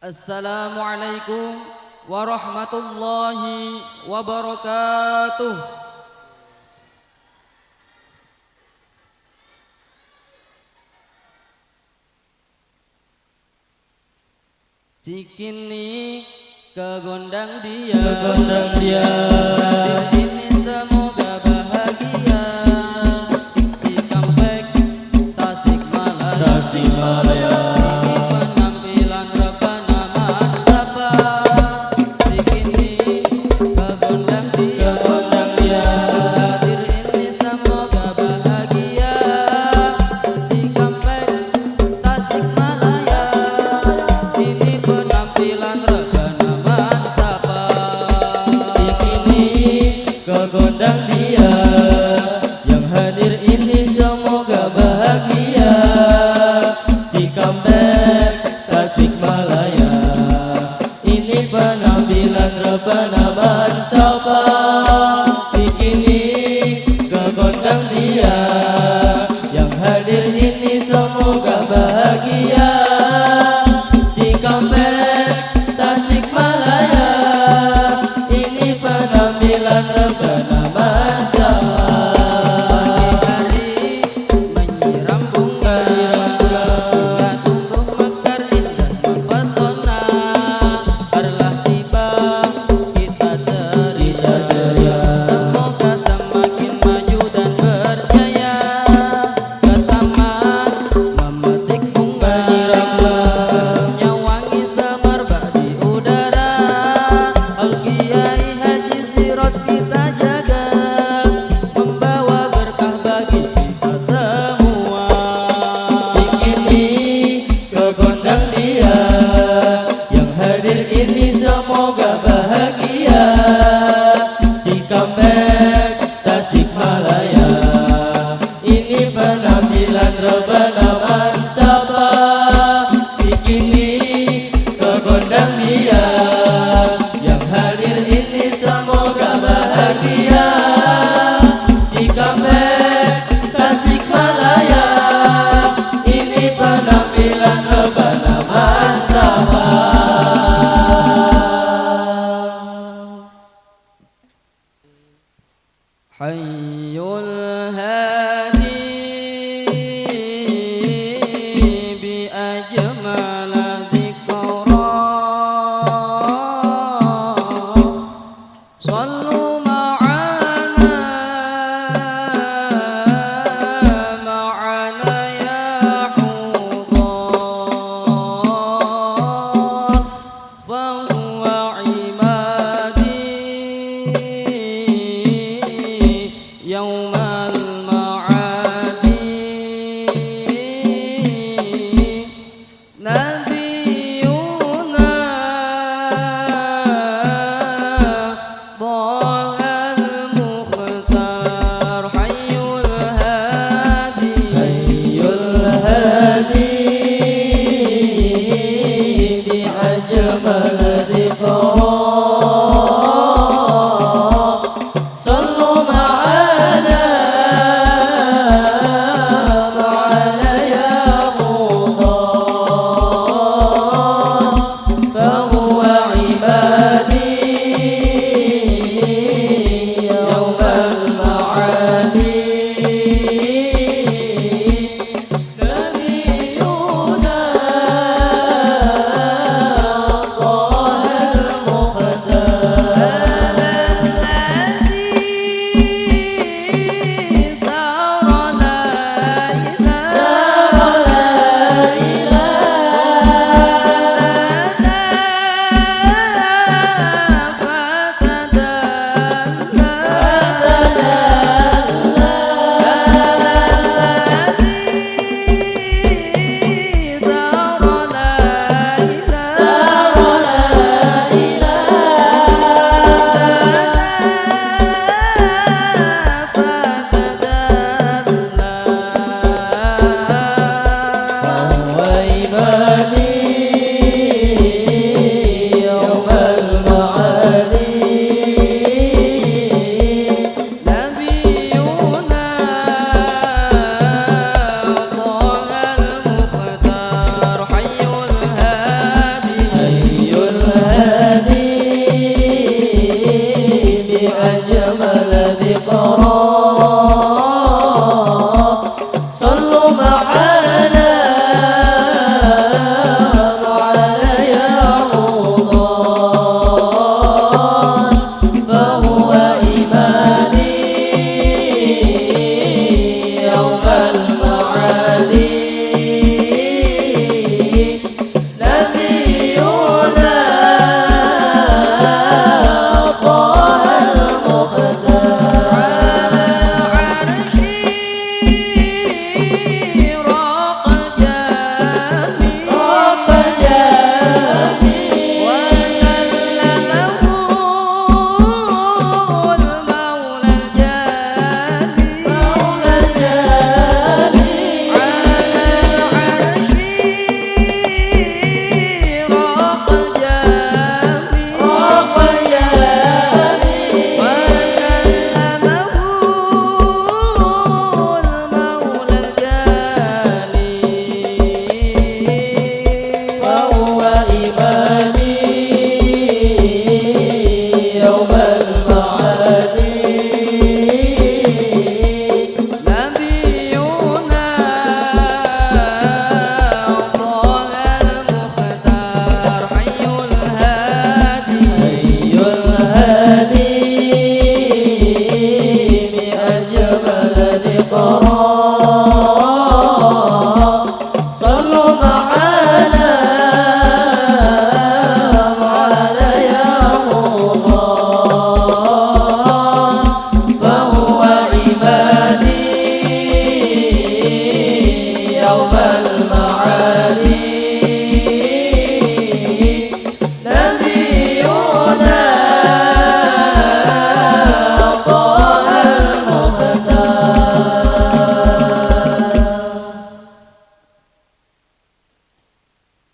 Assalamualaikum warahmatullahi wabarakatuh. Cikini kegondang dia, ini semoga bahagia. Cikampek Tasikmalaya. Kegondang dia yang hadir ini semoga bahagia. Cikampek Tasikmalaya, ini penampilan rebana Bansapa. Cikini kegondang dia yang hadir ini semoga bahagia. Cikampek Tasikmalaya, ini penampilan rebana Bansapa. Pagi hari menyiram bunga, tumbuh mekar indah mempesona. Harlah tiba kita ceria, semoga semakin maju dan berjaya. Ke taman memetik bunga, aromanya wangi semerbak di udara. Al-Kiai Haji Sirot kita jaga, membawa berkah bagi kita semua. Cikini kegondang dia yang hadir ini semoga bahagia. Cikampek Tasikmalaya, ini penampilan rebana Bansapa. Cikini kegondang dia yang hadir ini semoga bahagia. Cikampek Tasikmalaya, ini penampilan rebana Bansapa. Hayyul hadi bi ajmal dzikra, sallu ma'ana ya hudar, fa huwa ibadi yaumal ma'adi. Nabiyuna Thahal Mukhtar, Hayyul Hadi. Hayyul hadi bi ajmal dzikra, sallu ma'ana ya hudar, fa huwa ibadi yaumal ma'adi. Nabiyuna Thahal Mukhtar,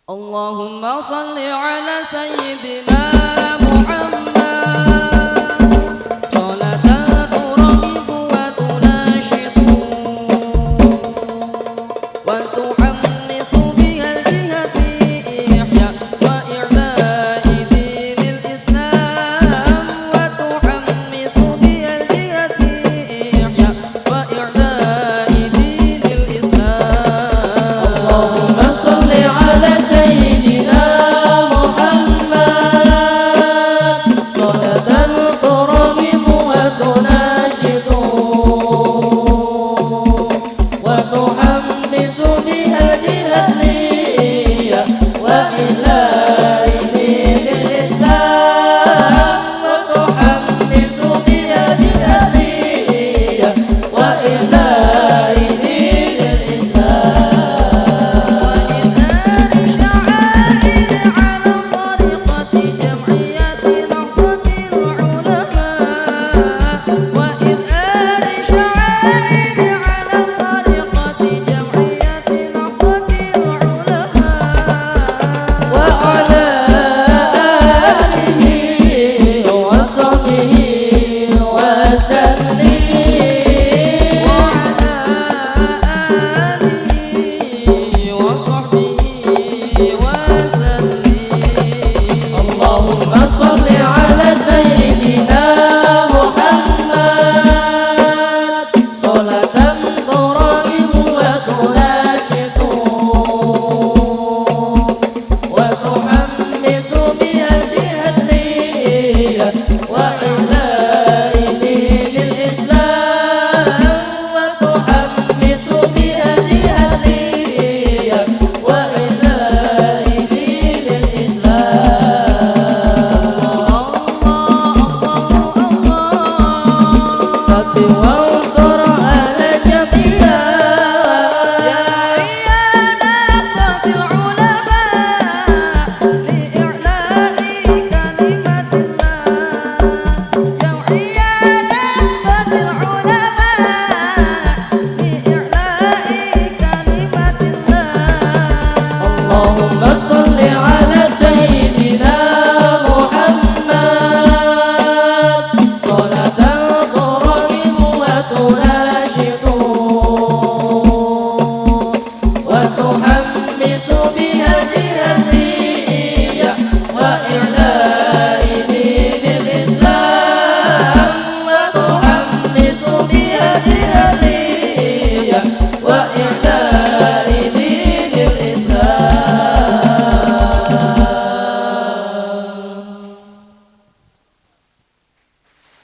اللهم صل على سيدنا محمد صلاة ترغب وتناشط وتحمس بها الجهة إحياء وإعلاء دين الإسلام وتحمس بها الجهة إحياء وإعلاء دين الإسلام. اللهم صل على سيدنا محمد صلاة ترغب وتناشط وتحمس بها الجهة وإعلاء دين الإسلام وتحمس بها الجهة وإعلاء دين الإسلام. اللهم صل على سيدنا محمد صلاة ترغب وتناشط وتحمس بها الجهة وإعلاء دين الإسلام وتحمس بها الجهة وإعلاء دين الإسلام. وانصر أهل جبيا يا نهضة العلماء لإعلاء كلمة الله. جمعية نهضة العلماء لإعلاء كلمة الله. اللهم صل